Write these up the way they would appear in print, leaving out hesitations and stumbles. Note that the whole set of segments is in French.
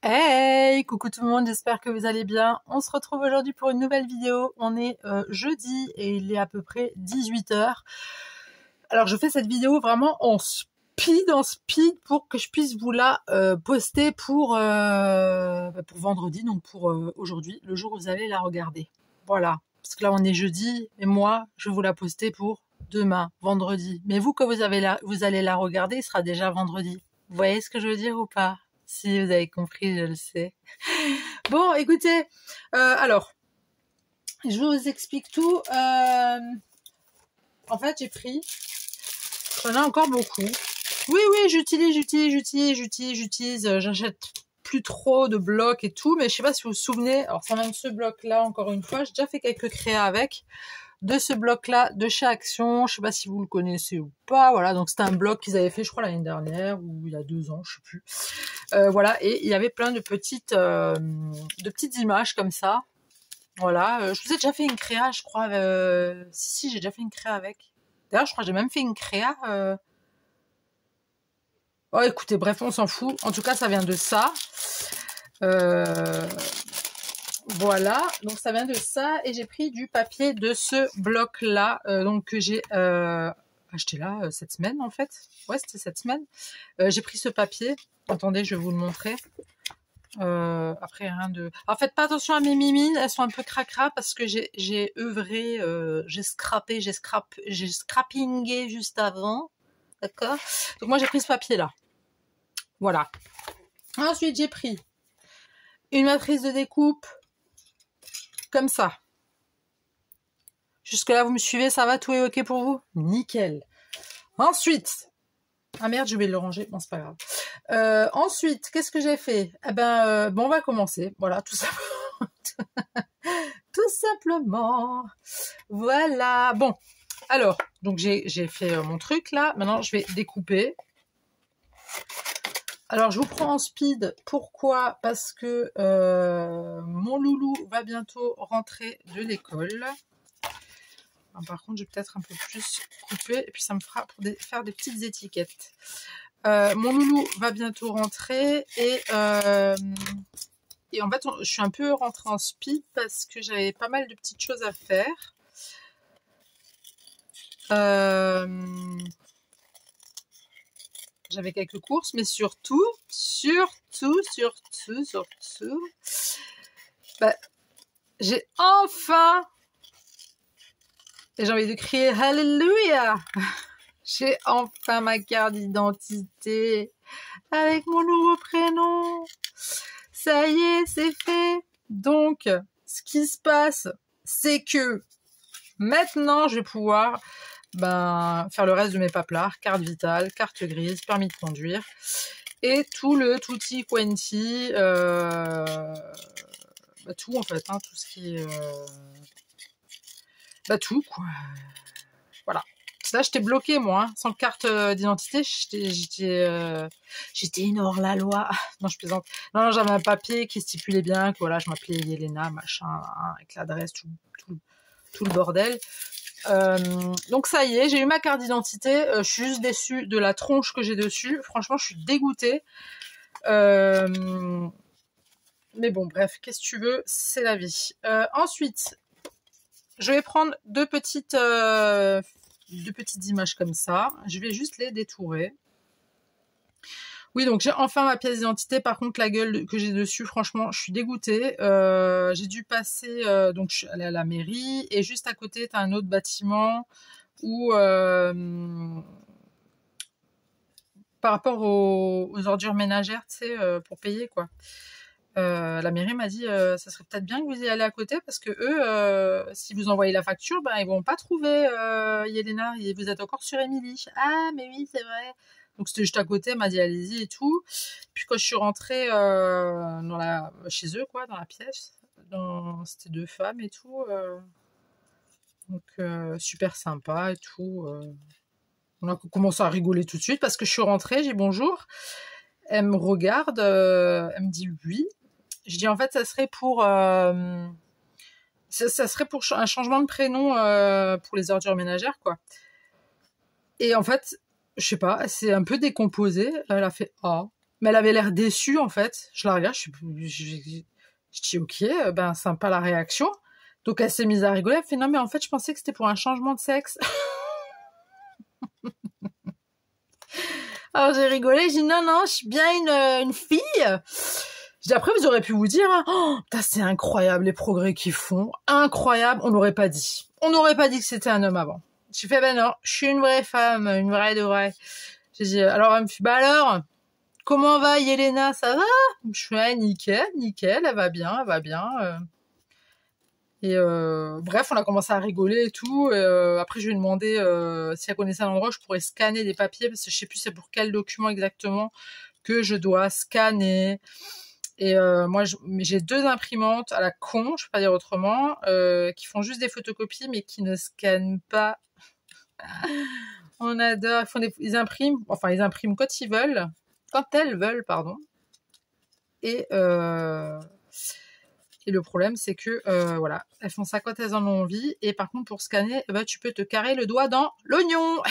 Hey, coucou tout le monde, j'espère que vous allez bien. On se retrouve aujourd'hui pour une nouvelle vidéo. On est jeudi et il est à peu près 18 heures. Alors je fais cette vidéo vraiment en speed pour que je puisse vous la poster pour vendredi, donc pour aujourd'hui, le jour où vous allez la regarder. Voilà, parce que là on est jeudi et moi je vais vous la poster pour demain, vendredi. Mais vous, que vous allez la regarder, il sera déjà vendredi. Vous voyez ce que je veux dire ou pas? Si vous avez compris, je le sais. Bon, écoutez, alors, je vous explique tout. En fait, j'ai pris, j'en ai encore beaucoup. Oui, j'utilise. J'achète plus trop de blocs et tout, mais je sais pas si vous vous souvenez. Alors, ça vient de ce bloc-là, encore une fois. J'ai déjà fait quelques créas avec. De ce bloc-là, de chez Action. Je sais pas si vous le connaissez ou pas. Voilà, donc c'était un bloc qu'ils avaient fait, je crois, l'année dernière ou il y a 2 ans, je sais plus. Voilà, et il y avait plein de petites images comme ça. Voilà, je vous ai déjà fait une créa, je crois. Si, j'ai déjà fait une créa avec. D'ailleurs, je crois que j'ai même fait une créa. Oh, écoutez, bref, on s'en fout. En tout cas, ça vient de ça. Voilà, donc ça vient de ça et j'ai pris du papier de ce bloc là, donc que j'ai acheté là cette semaine en fait. Ouais, c'était cette semaine. J'ai pris ce papier. Attendez, je vais vous le montrer. Après rien de. Alors faites pas attention à mes mimines, elles sont un peu cracra parce que j'ai œuvré, j'ai scrappingé juste avant, d'accord. Donc moi j'ai pris ce papier là. Voilà. Ensuite j'ai pris une matrice de découpe. Comme ça. Jusque là, vous me suivez, ça va, tout est ok pour vous? Nickel. Ensuite, ah merde, je vais le ranger. Bon, c'est pas grave. Ensuite, qu'est-ce que j'ai fait? Eh ben, bon, on va commencer. Voilà, tout simplement. Tout simplement. Voilà. Bon, alors, donc j'ai fait mon truc là. Maintenant, je vais découper. Alors, je vous prends en speed. Pourquoi? Parce que mon loulou va bientôt rentrer de l'école. Par contre, je vais peut-être un peu plus couper et puis ça me fera pour faire des petites étiquettes. Mon loulou va bientôt rentrer et en fait, je suis un peu rentrée en speed parce que j'avais pas mal de petites choses à faire. J'avais quelques courses, mais surtout, bah, j'ai enfin, et j'ai envie de crier Alléluia, j'ai enfin ma carte d'identité avec mon nouveau prénom. Ça y est, c'est fait. Donc, ce qui se passe, c'est que maintenant, je vais pouvoir faire le reste de mes paplards, carte vitale, carte grise, permis de conduire et tout le tutti quanti, tout en fait, hein, tout ce qui est tout quoi. Voilà. Là, j'étais bloquée moi, hein. Sans carte d'identité, j'étais une hors-la-loi. Non, je plaisante. Non, j'avais un papier qui stipulait bien que voilà, je m'appelais Yelena, machin, hein, avec l'adresse, tout le bordel. Donc ça y est, j'ai eu ma carte d'identité. Je suis juste déçue de la tronche que j'ai dessus. Franchement, je suis dégoûtée. Mais bon, bref, qu'est-ce que tu veux, c'est la vie. Ensuite, je vais prendre deux petites images comme ça. Je vais juste les détourer. Oui, donc j'ai enfin ma pièce d'identité. Par contre, la gueule que j'ai dessus, franchement, je suis dégoûtée. J'ai dû passer, donc je suis allée à la mairie et juste à côté, t'as un autre bâtiment où, par rapport aux ordures ménagères, tu sais, pour payer quoi. La mairie m'a dit, ça serait peut-être bien que vous y allez à côté parce que eux, si vous envoyez la facture, ils vont pas trouver Yelena. Vous êtes encore sur Émilie. Ah, mais oui, c'est vrai. Donc c'était juste à côté, elle m'a dit allez-y et tout. Puis quand je suis rentrée chez eux, quoi, dans la pièce, c'était 2 femmes et tout. Donc super sympa et tout. On a commencé à rigoler tout de suite parce que je suis rentrée, j'ai dit bonjour. Elle me regarde, elle me dit oui. Je dis en fait ça serait pour un changement de prénom pour les ordures ménagères quoi. Et en fait, je sais pas, c'est un peu décomposé. Elle a fait ah. Mais elle avait l'air déçue, en fait. Je la regarde, je dis, ok, ben, sympa la réaction. Donc, elle s'est mise à rigoler. Elle fait, non, mais en fait, je pensais que c'était pour un changement de sexe. Alors, j'ai rigolé. J'ai dit, non, non, je suis bien une fille. J'ai dit, après, vous auriez pu vous dire, hein, oh, c'est incroyable les progrès qu'ils font. Incroyable. On n'aurait pas dit. On n'aurait pas dit que c'était un homme avant. J'ai fait, ben non, je suis une vraie femme, une vraie de vraie. J'ai dit, alors, elle me fait, bah alors, comment va Yelena, ça va? Je fais, ah, nickel, nickel, elle va bien, elle va bien. Et bref, on a commencé à rigoler et tout. Après, je lui ai demandé si elle connaissait un endroit où je pourrais scanner des papiers, parce que je sais plus c'est pour quel document exactement que je dois scanner. Et moi, j'ai 2 imprimantes à la con, je peux pas dire autrement, qui font juste des photocopies, mais qui ne scannent pas. On adore. Ils impriment quand ils veulent, quand elles veulent, pardon. Et le problème, c'est que voilà, elles font ça quand elles en ont envie. Et par contre, pour scanner, bah, tu peux te carrer le doigt dans l'oignon.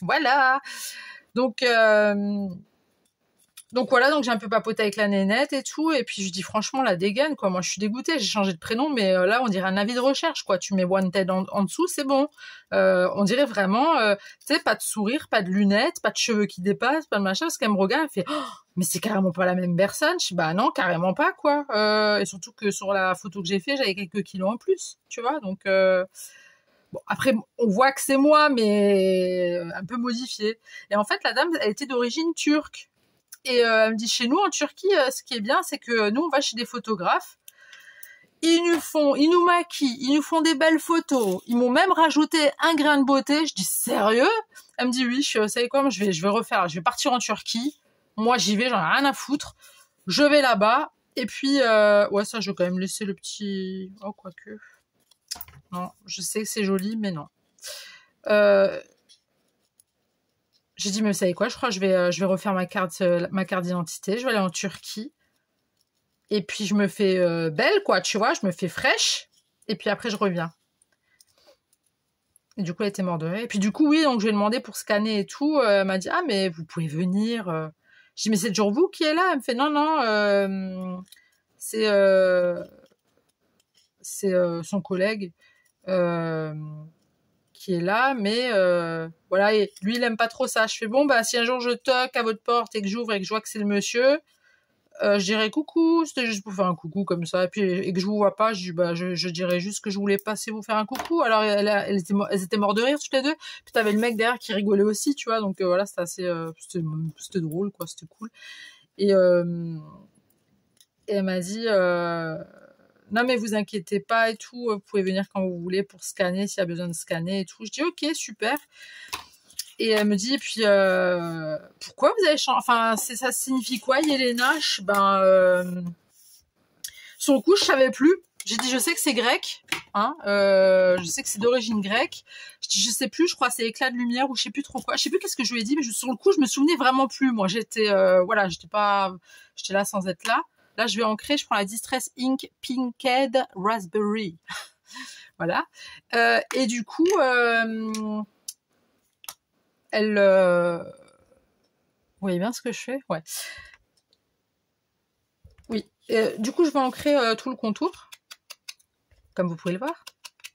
Voilà. Donc voilà, donc j'ai un peu papoté avec la nénette et tout, et puis je dis franchement la dégaine quoi. Moi je suis dégoûtée, j'ai changé de prénom, mais là on dirait un avis de recherche quoi. Tu mets Wanted en dessous, c'est bon. On dirait vraiment, tu sais, pas de sourire, pas de lunettes, pas de cheveux qui dépassent, pas de machin. Parce qu'elle me regarde, elle fait, oh, mais c'est carrément pas la même personne. Je dis bah non, carrément pas quoi. Et surtout que sur la photo que j'ai fait, j'avais quelques kilos en plus, tu vois. Donc bon, après, on voit que c'est moi, mais un peu modifié. Et en fait, la dame, elle était d'origine turque. Et elle me dit, chez nous en Turquie, ce qui est bien, c'est que nous, on va chez des photographes. Ils nous maquillent, ils nous font des belles photos. Ils m'ont même rajouté un grain de beauté. Je dis, sérieux? Elle me dit, oui, vous savez quoi, je vais partir en Turquie. Moi, j'y vais, j'en ai rien à foutre. Je vais là-bas. Et puis, ouais, ça, je vais quand même laisser le petit... Oh, quoique. Non, je sais que c'est joli, mais non. J'ai dit, mais vous savez quoi, je crois que je vais refaire ma carte d'identité, je vais aller en Turquie. Et puis, je me fais belle, quoi, tu vois, je me fais fraîche. Et puis après, je reviens. Et du coup, elle était morte de rire. Et puis, du coup, oui, donc je lui ai demandé pour scanner et tout. Elle m'a dit, ah, mais vous pouvez venir. Je dis, mais c'est toujours vous qui est là? Elle me fait, non, non, c'est son collègue. Qui est là, mais voilà, et lui il aime pas trop ça. Je fais bon bah si un jour je toque à votre porte et que j'ouvre et que je vois que c'est le monsieur, je dirais coucou, c'était juste pour faire un coucou comme ça, et puis et que je vous vois pas, je dirais juste que je voulais passer vous faire un coucou. Alors elles étaient mortes de rire toutes les deux, puis t'avais le mec derrière qui rigolait aussi, tu vois, donc voilà, c'était assez c'était drôle quoi, c'était cool. Et elle m'a dit non mais vous inquiétez pas et tout, vous pouvez venir quand vous voulez pour scanner s'il y a besoin de scanner et tout. Je dis ok, super. Et elle me dit, et puis pourquoi vous avez changé, enfin ça signifie quoi Yelena? Sur le coup je savais plus. J'ai dit je sais que c'est grec, hein, je sais que c'est d'origine grecque. Je dis je sais plus, je crois c'est éclat de lumière ou je sais plus trop quoi. Je sais plus qu'est-ce que je lui ai dit, mais sur le coup je me souvenais vraiment plus. Moi j'étais voilà, j'étais là sans être là. Là, je vais ancrer, je prends la Distress Ink Pinked Raspberry. Voilà. Et du coup, elle... Vous voyez bien ce que je fais? Ouais. Oui. Du coup, je vais ancrer tout le contour, comme vous pouvez le voir.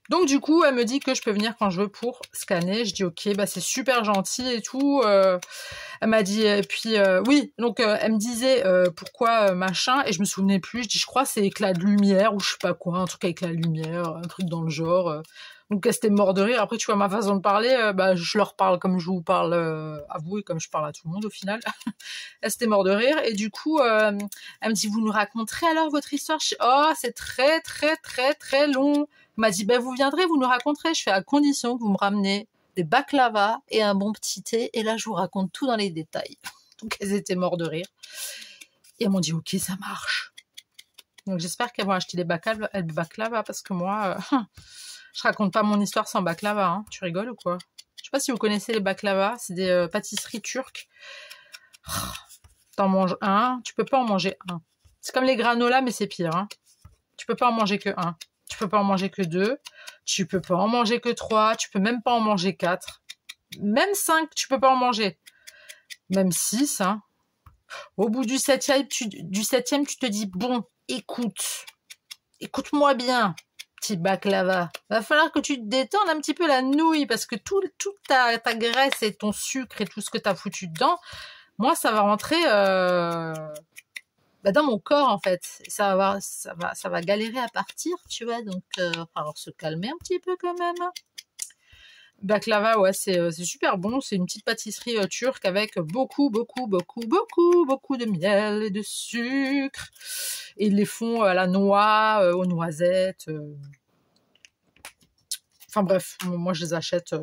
Donc du coup, elle me dit que je peux venir quand je veux pour scanner. Je dis ok, bah c'est super gentil et tout. Elle m'a dit et puis oui, donc elle me disait pourquoi machin et je me souvenais plus. Je dis je crois c'est éclat de lumière ou je sais pas quoi, un truc avec la lumière, un truc dans le genre. Donc elle s'était mort de rire. Après tu vois ma façon de parler, bah je leur parle comme je vous parle à vous et comme je parle à tout le monde au final. Elle s'était mort de rire et du coup elle me dit vous nous raconterez alors votre histoire. Je dis oh c'est très très très très long. Elle m'a dit, ben vous viendrez, vous nous raconterez. Je fais à condition que vous me ramenez des baklava et un bon petit thé. Et là, je vous raconte tout dans les détails. Donc, elles étaient mortes de rire. Et elles m'ont dit, ok, ça marche. Donc, j'espère qu'elles vont acheter des baklava parce que moi, je raconte pas mon histoire sans baklava. Hein. Tu rigoles ou quoi? Je sais pas si vous connaissez les baklava. C'est des pâtisseries turques. T'en manges un, tu peux pas en manger un. C'est comme les granolas, mais c'est pire. Hein. Tu peux pas en manger que un. Tu peux pas en manger que 2, tu peux pas en manger que 3, tu peux même pas en manger 4. Même 5, tu peux pas en manger. Même 6, hein. Au bout du septième, tu te dis, bon, écoute-moi bien, petit baklava. Va falloir que tu te détendes un petit peu la nouille, parce que toute ta graisse et ton sucre et tout ce que t'as foutu dedans, moi, ça va rentrer dans mon corps, en fait. Ça va galérer à partir, tu vois, donc il va falloir se calmer un petit peu quand même. Baklava, ouais, c'est super bon. C'est une petite pâtisserie turque avec beaucoup de miel et de sucre. Et ils les font à la noix, aux noisettes. Enfin bref, moi je les achète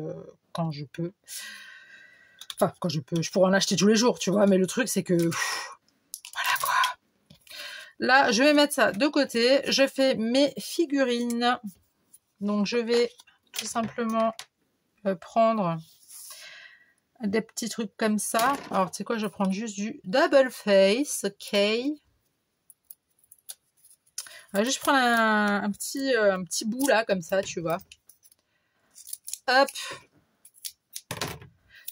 quand je peux. Enfin, quand je peux. Je pourrais en acheter tous les jours, tu vois. Mais le truc, c'est que... voilà quoi. Là, je vais mettre ça de côté. Je fais mes figurines. Donc je vais tout simplement... prendre des petits trucs comme ça. Alors, tu sais quoi, je vais prendre juste du double face, ok. Alors, juste prendre un petit bout là, comme ça, tu vois. Hop.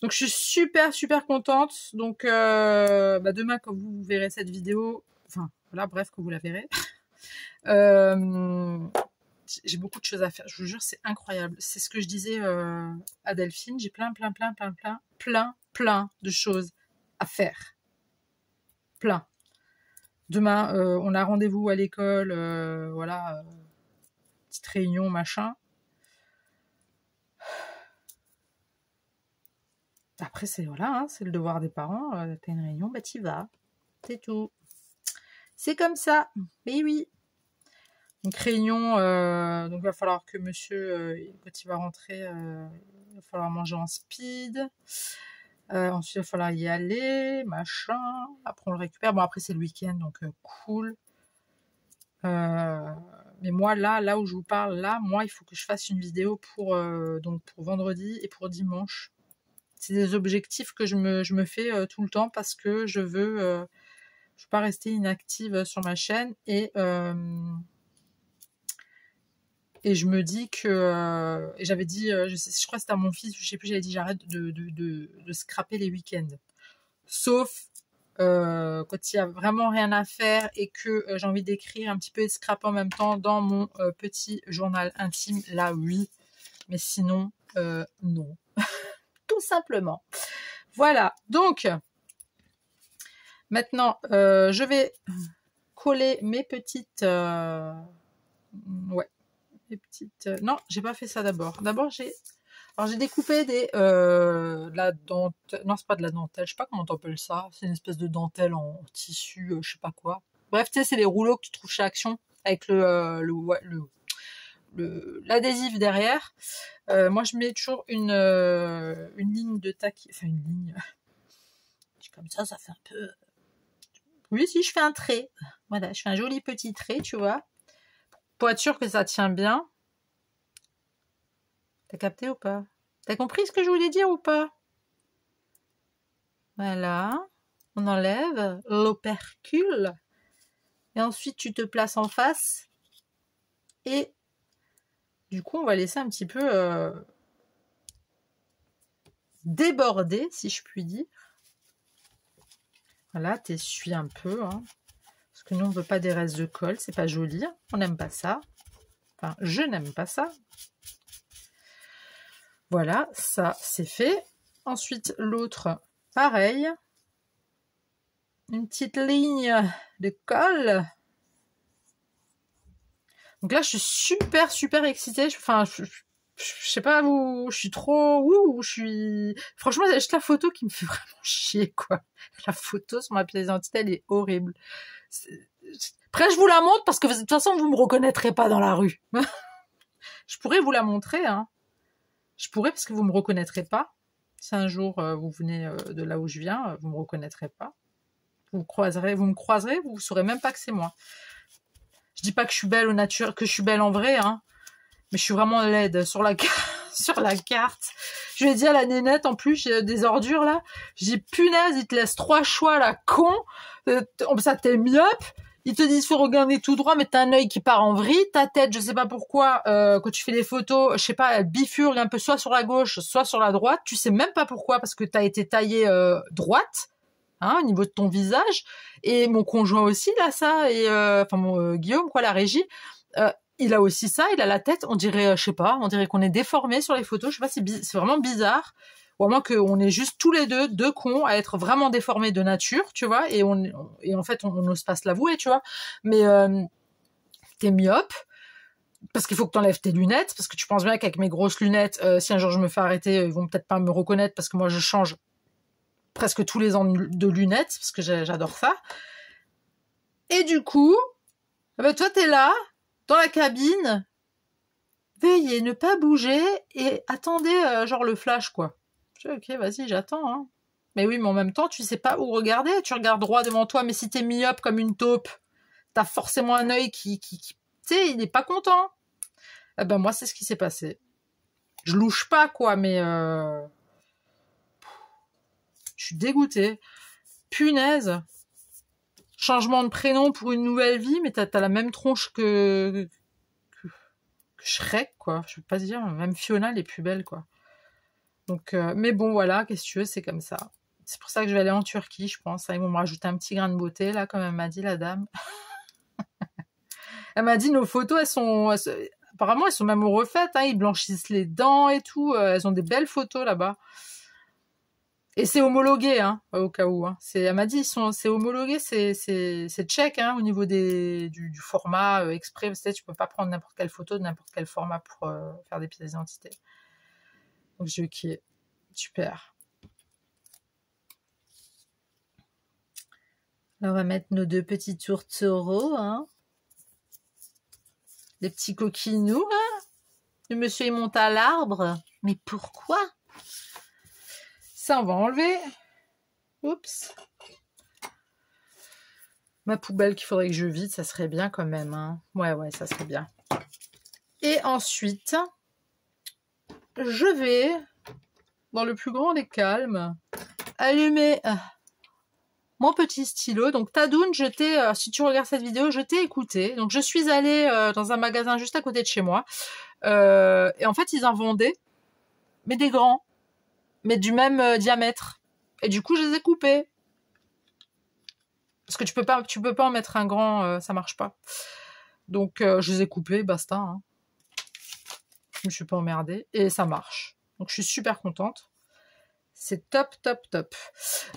Donc, je suis super contente. Donc, demain, quand vous verrez cette vidéo, enfin, voilà, bref, quand vous la verrez, j'ai beaucoup de choses à faire, je vous jure, c'est incroyable. C'est ce que je disais à Delphine, j'ai plein de choses à faire. Plein. Demain, on a rendez-vous à l'école, voilà, petite réunion, machin. Après, c'est voilà, hein, c'est le devoir des parents. T'as une réunion, bah t'y vas. C'est tout. C'est comme ça. Mais oui. Donc réunion, donc il va falloir que monsieur, quand il va rentrer, il va falloir manger en speed. Ensuite, il va falloir y aller, machin. Après, on le récupère. Bon, après, c'est le week-end, donc cool. Mais moi, là où je vous parle, là, moi, il faut que je fasse une vidéo pour vendredi et pour dimanche. C'est des objectifs que je me fais tout le temps parce que je veux pas rester inactive sur ma chaîne et je me dis que... et j'avais dit, je crois que c'était à mon fils, je sais plus, j'avais dit j'arrête de scraper les week-ends. Sauf quand il y a vraiment rien à faire et que j'ai envie d'écrire un petit peu et de scraper en même temps dans mon petit journal intime, là oui. Mais sinon, non. Tout simplement. Voilà, donc... maintenant, je vais coller mes petites... ouais. Les petites... non, j'ai pas fait ça d'abord. D'abord, j'ai découpé la dentelle. Non, c'est pas de la dentelle. Je sais pas comment t'appelles ça. C'est une espèce de dentelle en tissu, je sais pas quoi. Bref, tu sais, c'est les rouleaux que tu trouves chez Action avec l'adhésif derrière. Moi, je mets toujours une ligne de taquet. Enfin, une ligne. Comme ça fait un peu... oui, si, je fais un trait. Voilà, je fais un joli petit trait, tu vois. Pour être sûr que ça tient bien. T'as capté ou pas? T'as compris ce que je voulais dire ou pas? Voilà. On enlève l'opercule. Et ensuite, tu te places en face. Et du coup, on va laisser un petit peu déborder, si je puis dire. Voilà, t'essuies un peu. Hein. Parce que nous, on ne veut pas des restes de colle. C'est pas joli. Hein. On n'aime pas ça. Enfin, je n'aime pas ça. Voilà, ça, c'est fait. Ensuite, l'autre, pareil. Une petite ligne de colle. Donc là, je suis super excitée. Enfin, je sais pas où, je suis trop... ouh, je suis... Franchement, c'est juste la photo qui me fait vraiment chier, quoi. La photo sur ma pièce d'identité, elle est horrible. Après, je vous la montre parce que de toute façon, vous me reconnaîtrez pas dans la rue. Je pourrais vous la montrer, hein. Je pourrais parce que vous me reconnaîtrez pas. Si un jour vous venez de là où je viens, vous me reconnaîtrez pas. Vous me croiserez, vous saurez même pas que c'est moi. Je dis pas que je suis belle au naturel, que je suis belle en vrai, hein. Mais je suis vraiment laide sur la carte. Je lui ai dit à la nénette, en plus, j'ai des ordures là. Je dis, punaise, il te laisse 3 choix là, con. Ça t'es myope. Ils te disent faut regarder tout droit, mais t'as un œil qui part en vrille, ta tête, je sais pas pourquoi, quand tu fais des photos, je sais pas, elle bifurque un peu soit sur la gauche, soit sur la droite, tu sais même pas pourquoi, parce que t'as été taillée droite, hein, au niveau de ton visage. Et mon conjoint aussi, là, ça, et enfin, Guillaume, quoi, la régie, il a aussi ça, il a la tête, on dirait, je sais pas, on dirait qu'on est déformé sur les photos, je sais pas, c'est vraiment bizarre. Ou à moins qu'on est juste tous les deux cons à être vraiment déformés de nature, tu vois, et en fait, on n'ose pas se l'avouer, tu vois. Mais t'es myope, parce qu'il faut que t'enlèves tes lunettes, parce que tu penses bien qu'avec mes grosses lunettes, si un jour je me fais arrêter, ils vont peut-être pas me reconnaître, parce que moi, je change presque tous les ans de lunettes, parce que j'adore ça. Et du coup, ben toi, t'es là, dans la cabine, veuillez ne pas bouger, et attendez, genre le flash, quoi. Je dis, ok, vas-y, j'attends, hein. Mais oui, mais en même temps, tu sais pas où regarder. Tu regardes droit devant toi, mais si t'es myope comme une taupe, t'as forcément un œil qui tu sais, il est pas content. Eh ben, moi, c'est ce qui s'est passé. Je louche pas, quoi, mais je suis dégoûtée. Punaise. Changement de prénom pour une nouvelle vie, mais t'as la même tronche que Shrek, quoi. Je veux pas dire, même Fiona, elle est plus belle, quoi. Donc, mais bon, voilà, qu'est-ce que tu veux, c'est comme ça. C'est pour ça que je vais aller en Turquie, je pense. Ils vont me rajouter un petit grain de beauté, là, comme elle m'a dit, la dame. Elle m'a dit, nos photos, apparemment, elles sont même refaites, hein. Ils blanchissent les dents et tout. Elles ont des belles photos, là-bas. Et c'est homologué, hein, au cas où. Hein. Elle m'a dit, c'est homologué, c'est check, hein, au niveau du format exprès. Parce que tu peux pas prendre n'importe quelle photo de n'importe quel format pour faire des pièces d'identité. Donc j'ai ok, super. Là, on va mettre nos deux petits tourtereaux, hein. Les petits coquinous, hein. Le monsieur, il monte à l'arbre. Mais pourquoi? Ça, on va enlever. Oups. Ma poubelle qu'il faudrait que je vide, ça serait bien quand même, hein. Ouais, ça serait bien. Et ensuite, je vais, dans le plus grand des calmes, allumer mon petit stylo. Donc Tadoun, si tu regardes cette vidéo, je t'ai écouté. Donc je suis allée dans un magasin juste à côté de chez moi. Et en fait, ils en vendaient, mais des grands, mais du même diamètre. Et du coup, je les ai coupés. Parce que tu peux pas en mettre un grand, ça marche pas. Donc je les ai coupés, basta. Hein. Je me suis pas emmerdée et ça marche. Donc je suis super contente. C'est top, top, top.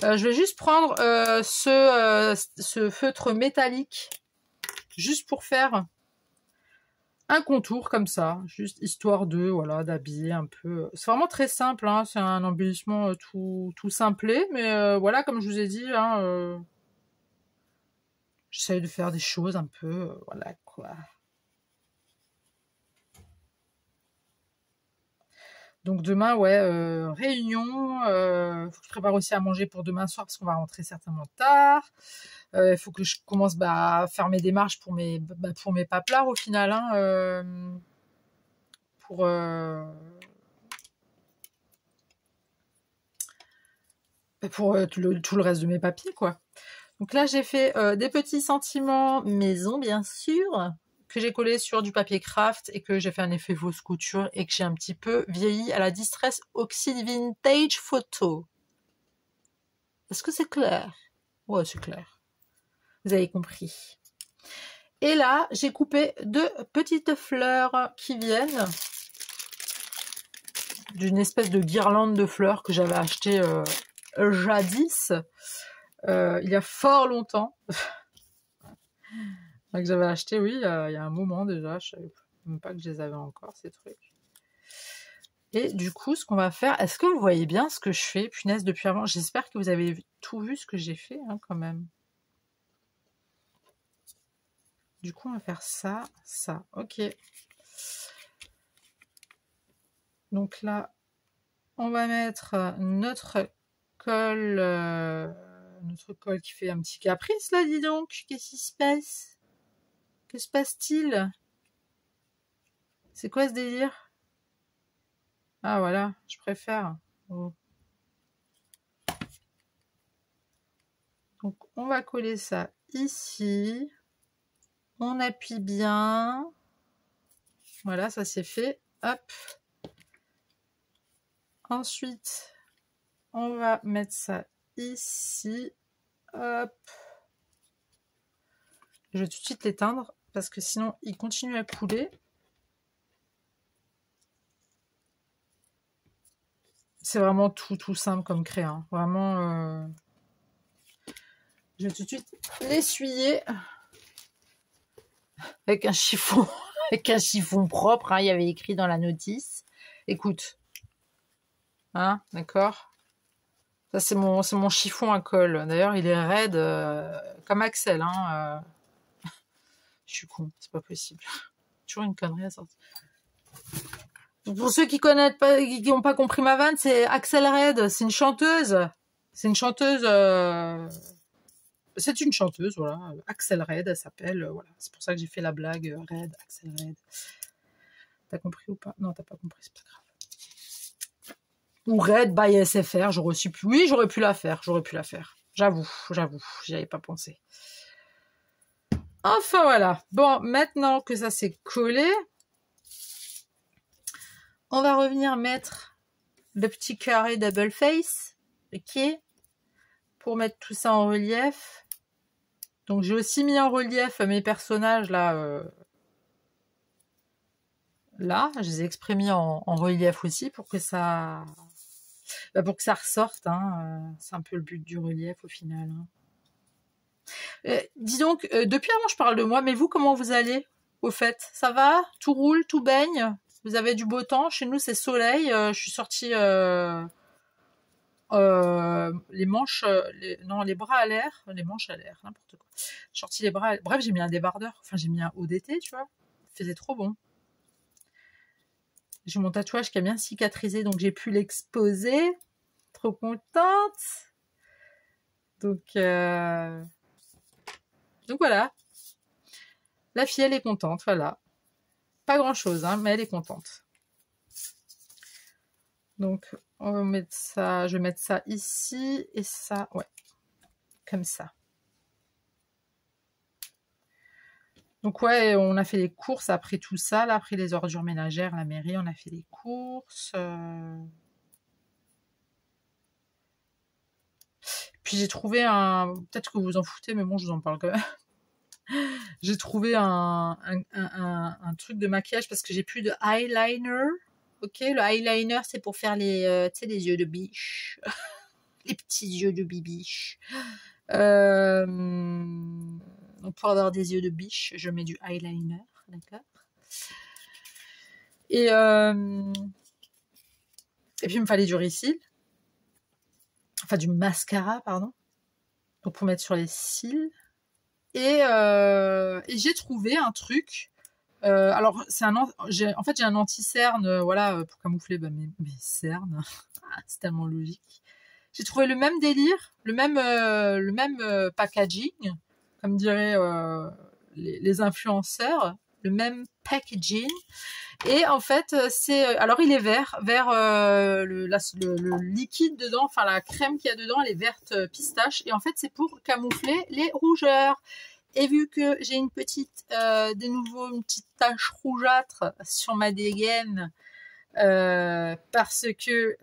Je vais juste prendre ce feutre métallique juste pour faire un contour comme ça, juste histoire voilà, d'habiller un peu. C'est vraiment très simple, hein, c'est un embellissement tout simplé, mais voilà, comme je vous ai dit, hein, j'essaye de faire des choses un peu, voilà quoi. Donc demain, ouais, réunion. Faut que je prépare aussi à manger pour demain soir parce qu'on va rentrer certainement tard. Il faut que je commence à faire mes démarches pour mes paplards au final. Hein, pour tout le reste de mes papiers, quoi. Donc là, j'ai fait des petits sentiments maison, bien sûr, que j'ai collé sur du papier craft et que j'ai fait un effet fausse couture et que j'ai un petit peu vieilli à la Distress Oxide Vintage Photo. Est-ce que c'est clair? Ouais, c'est clair. Vous avez compris. Et là, j'ai coupé 2 petites fleurs qui viennent d'une espèce de guirlande de fleurs que j'avais acheté jadis, il y a fort longtemps. Que j'avais acheté, oui, il y a un moment déjà. Je savais même pas que je les avais encore, ces trucs. Et du coup, ce qu'on va faire... Est-ce que vous voyez bien ce que je fais? Punaise, depuis avant. J'espère que vous avez tout vu ce que j'ai fait, hein, quand même. Du coup, on va faire ça, ça. Ok. Donc là, on va mettre notre colle qui fait un petit caprice, là, dis donc. Qu'est-ce qui se passe? Que se passe-t-il? C'est quoi ce délire? Ah, voilà, je préfère. Oh. Donc, on va coller ça ici. On appuie bien. Voilà, ça c'est fait. Hop. Ensuite, on va mettre ça ici. Hop. Je vais tout de suite l'éteindre parce que sinon il continue à couler. C'est vraiment tout simple comme créa. Hein. Vraiment, je vais tout de suite l'essuyer avec un chiffon, avec un chiffon propre. Hein. Il y avait écrit dans la notice. Écoute, hein, d'accord. Ça c'est mon chiffon à colle. D'ailleurs, il est raide comme Axel. Hein. Je suis con, c'est pas possible. Toujours une connerie à sortir. Pour ceux qui connaissent pas, qui n'ont pas compris ma vanne, c'est Axel Red. C'est une chanteuse. C'est une chanteuse. C'est une chanteuse, voilà. Axel Red, elle s'appelle. Voilà. C'est pour ça que j'ai fait la blague Red, Axel Red. T'as compris ou pas? Non, t'as pas compris, c'est pas grave. Ou Red by SFR, j'aurais su plus. Oui, j'aurais pu la faire. J'avoue, j'y avais pas pensé. Enfin voilà. Bon, maintenant que ça s'est collé, on va revenir mettre le petit carré double face, ok, pour mettre tout ça en relief. Donc j'ai aussi mis en relief mes personnages là. Là, je les ai exprès mis en relief aussi pour que ça, ressorte. Hein. C'est un peu le but du relief au final. Hein. Dis donc, depuis avant je parle de moi, mais vous comment vous allez au fait? Ça va? Tout roule, tout baigne? Vous avez du beau temps? Chez nous c'est soleil. Je suis sortie les manches, les bras à l'air, les manches à l'air, n'importe quoi. J'ai sorti les bras. Bref, j'ai mis un débardeur. Enfin, j'ai mis un haut d'été, tu vois. Il faisait trop bon. J'ai mon tatouage qui a bien cicatrisé, donc j'ai pu l'exposer. Trop contente. Donc voilà. La fille, elle est contente, voilà. Pas grand-chose, hein, mais elle est contente. Donc, on va mettre ça, je vais mettre ça ici et ça, ouais, comme ça. Donc ouais, on a fait les courses après tout ça, là, après les ordures ménagères, la mairie, on a fait les courses. Puis j'ai trouvé peut-être que vous vous en foutez, mais bon, je vous en parle quand même. J'ai trouvé un truc de maquillage parce que j'ai plus de eyeliner. Ok, le eyeliner, c'est pour faire les yeux de biche. Les petits yeux de bibiche. Donc pour avoir des yeux de biche, je mets du eyeliner, d'accord. Et puis il me fallait du recil. Enfin du mascara, pardon. Donc pour mettre sur les cils. Et j'ai trouvé un truc. Alors c'est en fait j'ai un anti-cerne, voilà, pour camoufler mes cernes. C'est tellement logique. J'ai trouvé le même délire, le même packaging, comme diraient les influenceurs, le même packaging. Et en fait, alors il est vert le liquide dedans, enfin la crème qu'il y a dedans, elle est verte pistache. Et en fait, c'est pour camoufler les rougeurs. Et vu que j'ai une petite tache rougeâtre sur ma dégaine, parce que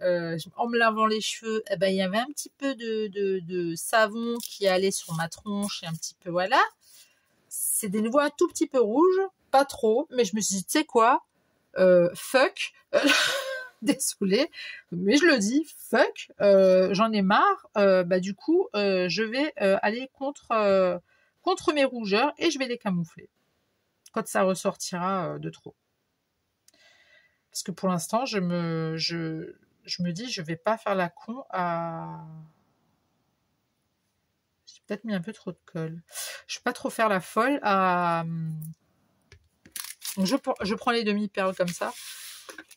en me lavant les cheveux, il y avait un petit peu de savon qui allait sur ma tronche et un petit peu voilà. C'est des nouveaux un tout petit peu rouge, pas trop, mais je me suis dit, tu sais quoi, fuck, désolée, mais je le dis, fuck, j'en ai marre, du coup, je vais aller contre mes rougeurs et je vais les camoufler quand ça ressortira de trop. Parce que pour l'instant, je me dis, je vais pas faire la con à... J'ai peut-être mis un peu trop de colle. Je vais pas trop faire la folle à... Donc je prends les demi-perles comme ça.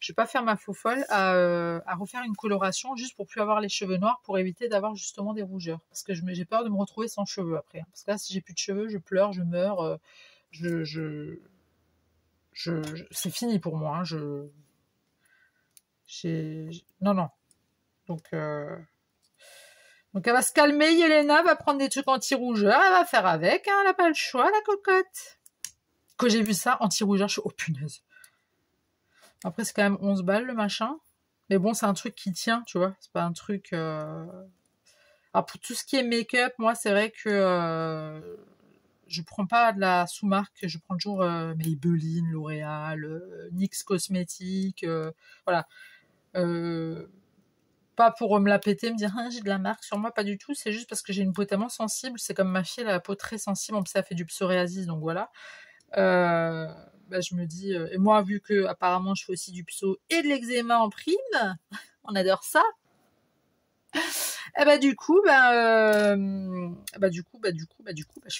Je vais pas faire ma faux folle à refaire une coloration juste pour plus avoir les cheveux noirs, pour éviter d'avoir justement des rougeurs. Parce que j'ai peur de me retrouver sans cheveux après. Parce que là, si j'ai plus de cheveux, je pleure, je meurs. C'est fini pour moi. Hein, non. Donc elle va se calmer, Yelena va prendre des trucs anti-rougeur, elle va faire avec, hein, elle n'a pas le choix, la cocotte. Quand j'ai vu ça, anti-rougeur, je suis, oh punaise. Après, c'est quand même 11 balles le machin. Mais bon, c'est un truc qui tient, tu vois. C'est pas un truc... Alors pour tout ce qui est make-up, moi c'est vrai que je prends pas de la sous-marque, je prends toujours Maybelline, L'Oréal, NYX Cosmétiques, voilà. Pas pour me la péter, me dire ah, j'ai de la marque sur moi, pas du tout, c'est juste parce que j'ai une peau tellement sensible, c'est comme ma fille, elle a la peau très sensible, en plus ça fait du psoriasis, donc voilà. Bah, je me dis, et moi vu que apparemment je fais aussi du pso et de l'eczéma en prime, on adore ça. Et bah du coup, je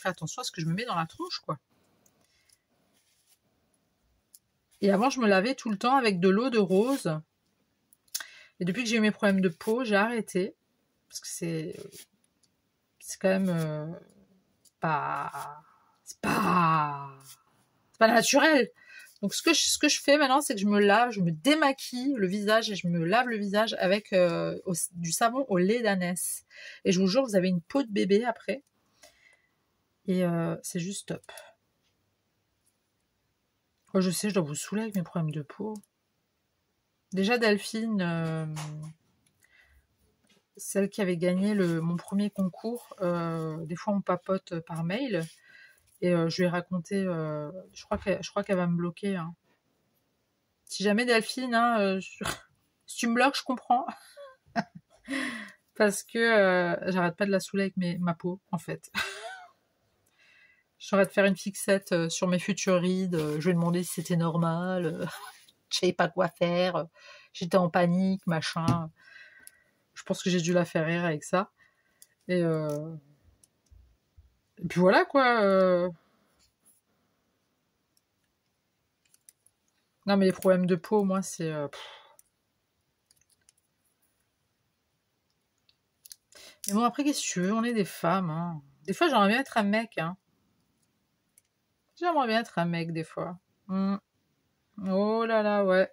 fais attention à ce que je me mets dans la tronche, quoi. Et avant, je me lavais tout le temps avec de l'eau de rose. Et depuis que j'ai eu mes problèmes de peau, j'ai arrêté. Parce que c'est quand même pas... C'est pas... C'est pas naturel. Donc ce que je fais maintenant, c'est que je me lave, je me démaquille le visage et je me lave le visage avec du savon au lait d'ânesse. Et je vous jure, vous avez une peau de bébé après. Et c'est juste top. Oh, je sais, je dois vous saouler avec mes problèmes de peau. Déjà, Delphine, celle qui avait gagné mon premier concours, des fois on papote par mail. Et je lui ai raconté, je crois qu'elle va me bloquer. Hein. Si jamais Delphine, hein, si tu me bloques, je comprends. Parce que j'arrête pas de la saouler avec ma peau, en fait. J'arrête de faire une fixette sur mes futures rides. Je lui ai demandé si c'était normal. Je savais pas quoi faire. J'étais en panique, machin. Je pense que j'ai dû la faire rire avec ça. Et puis voilà, quoi. Non, mais les problèmes de peau, moi, c'est... Mais bon, après, qu'est-ce que tu veux? On est des femmes, hein. Des fois, j'aimerais bien être un mec, hein. J'aimerais bien être un mec, des fois. Oh là là, ouais.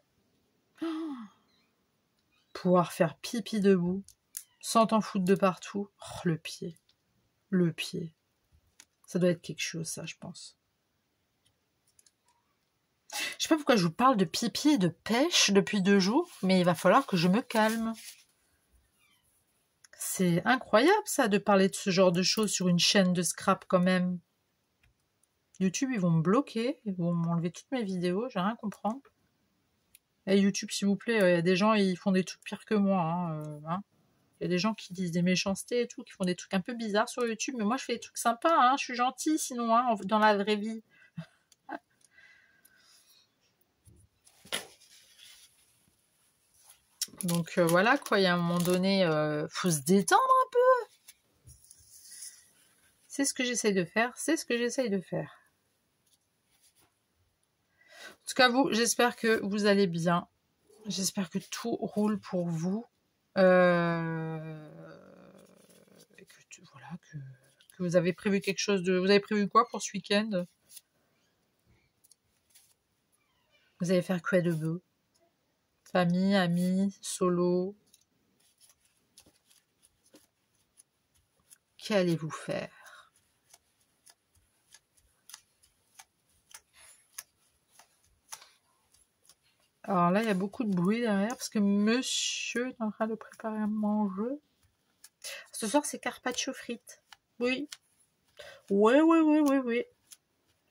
Pouvoir faire pipi debout, sans t'en foutre de partout. Oh, le pied. Le pied. Ça doit être quelque chose, ça, je pense. Je sais pas pourquoi je vous parle de pipi et de pêche depuis 2 jours, mais il va falloir que je me calme. C'est incroyable, ça, de parler de ce genre de choses sur une chaîne de scrap, quand même. YouTube, ils vont me bloquer, ils vont m'enlever toutes mes vidéos, j'ai rien à comprendre. Et YouTube, s'il vous plaît, il y a des gens, ils font des trucs pires que moi. Hein. Il y a des gens qui disent des méchancetés et tout, qui font des trucs un peu bizarres sur YouTube, mais moi, je fais des trucs sympas, hein. Je suis gentille, sinon, hein, dans la vraie vie. Donc voilà, quoi, il y a un moment donné, faut se détendre un peu. C'est ce que j'essaye de faire, c'est ce que j'essaye de faire. En tout cas, vous, j'espère que vous allez bien. J'espère que tout roule pour vous. Et que, voilà, que vous avez prévu quelque chose de... Vous avez prévu quoi pour ce week-end? Vous allez faire quoi de beau? Famille, amis, solo? Qu'allez-vous faire? Alors là, il y a beaucoup de bruit derrière parce que monsieur est en train de préparer à manger. Ce soir, c'est carpaccio frites. Oui. Oui.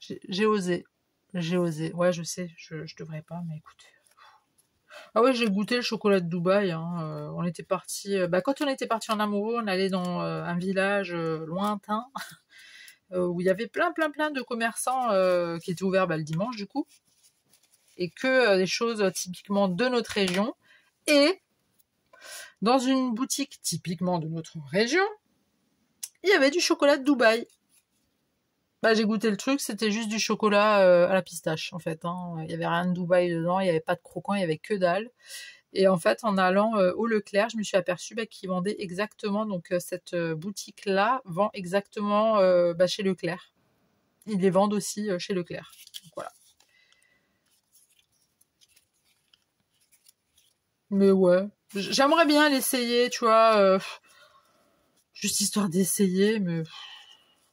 J'ai osé. J'ai osé. Ouais, je sais, je devrais pas, mais écoute. Ah ouais, j'ai goûté le chocolat de Dubaï. Hein. On était parti. Quand on était parti en amoureux, on allait dans un village lointain où il y avait plein de commerçants qui étaient ouverts le dimanche du coup, et que des choses typiquement de notre région. Et dans une boutique typiquement de notre région, il y avait du chocolat de Dubaï. J'ai goûté le truc, c'était juste du chocolat à la pistache en fait. Hein. Il y avait rien de Dubaï dedans, il n'y avait pas de croquant, il y avait que dalle. Et en fait, en allant au Leclerc, je me suis aperçue qu'ils vendaient exactement, donc cette boutique-là vend exactement chez Leclerc. Ils les vendent aussi chez Leclerc. Donc voilà. Mais ouais, j'aimerais bien l'essayer, tu vois, juste histoire d'essayer, mais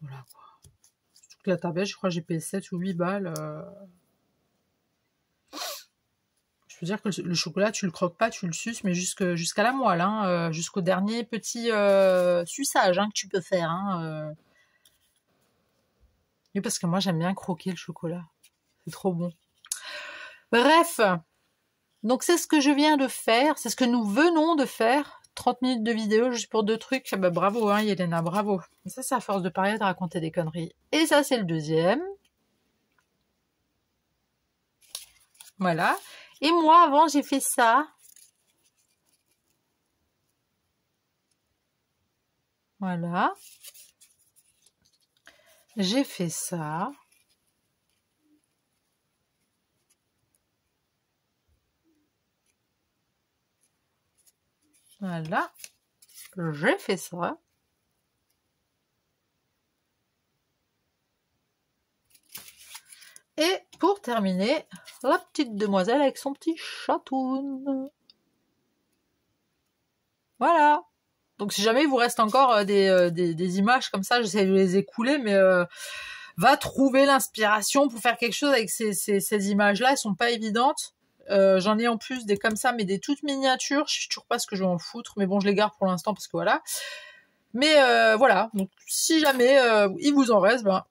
voilà quoi. Surtout que la tablette, je crois que j'ai payé 7 ou 8 balles. veux dire que le chocolat, tu le croques pas, tu le suces, mais jusqu'à la moelle, hein, jusqu'au dernier petit suçage que tu peux faire. Oui, parce que moi, j'aime bien croquer le chocolat. C'est trop bon. Bref, donc c'est ce que je viens de faire, c'est ce que nous venons de faire. 30 minutes de vidéo juste pour 2 trucs. Bah, bravo, Yelena, bravo. Et ça, c'est à force de parler, de raconter des conneries. Et ça, c'est le deuxième. Voilà. Et moi, avant, j'ai fait ça. Voilà. J'ai fait ça. Voilà. J'ai fait ça. Et pour terminer, la petite demoiselle avec son petit chatoun. Voilà. Donc si jamais il vous reste encore des images comme ça, j'essaie de les écouler, mais va trouver l'inspiration pour faire quelque chose avec ces images-là. Elles sont pas évidentes. J'en ai en plus des comme ça, mais des toutes miniatures. Je sais toujours pas ce que je vais en foutre, mais bon, je les garde pour l'instant parce que voilà. Mais voilà. Donc si jamais il vous en reste, ben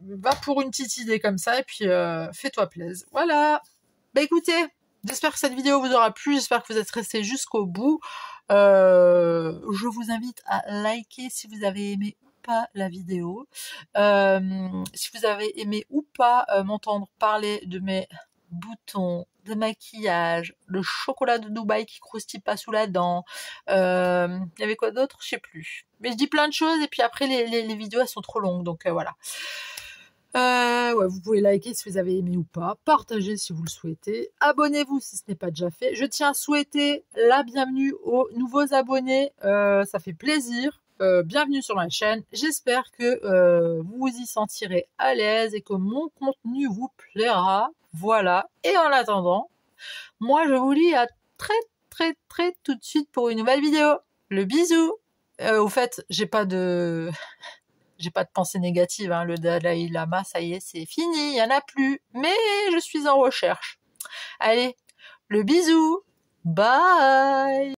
va pour une petite idée comme ça et puis fais-toi plaisir. Voilà. Bah écoutez, j'espère que cette vidéo vous aura plu, j'espère que vous êtes restés jusqu'au bout. Je vous invite à liker si vous avez aimé ou pas la vidéo. Si vous avez aimé ou pas m'entendre parler de mes boutons, de maquillage, le chocolat de Dubaï qui croustille pas sous la dent. Il y avait quoi d'autre? Je sais plus. Mais je dis plein de choses et puis après les vidéos elles sont trop longues, donc voilà. Ouais, vous pouvez liker si vous avez aimé ou pas, partager si vous le souhaitez, abonnez-vous si ce n'est pas déjà fait. Je tiens à souhaiter la bienvenue aux nouveaux abonnés, ça fait plaisir. Bienvenue sur ma chaîne, j'espère que vous vous y sentirez à l'aise et que mon contenu vous plaira. Voilà, et en attendant, moi je vous dis à très tout de suite pour une nouvelle vidéo. Le bisou. Au fait, j'ai pas de pensée négative, le Dalai Lama, ça y est, c'est fini, il n'y en a plus. Mais je suis en recherche. Allez, le bisou, bye.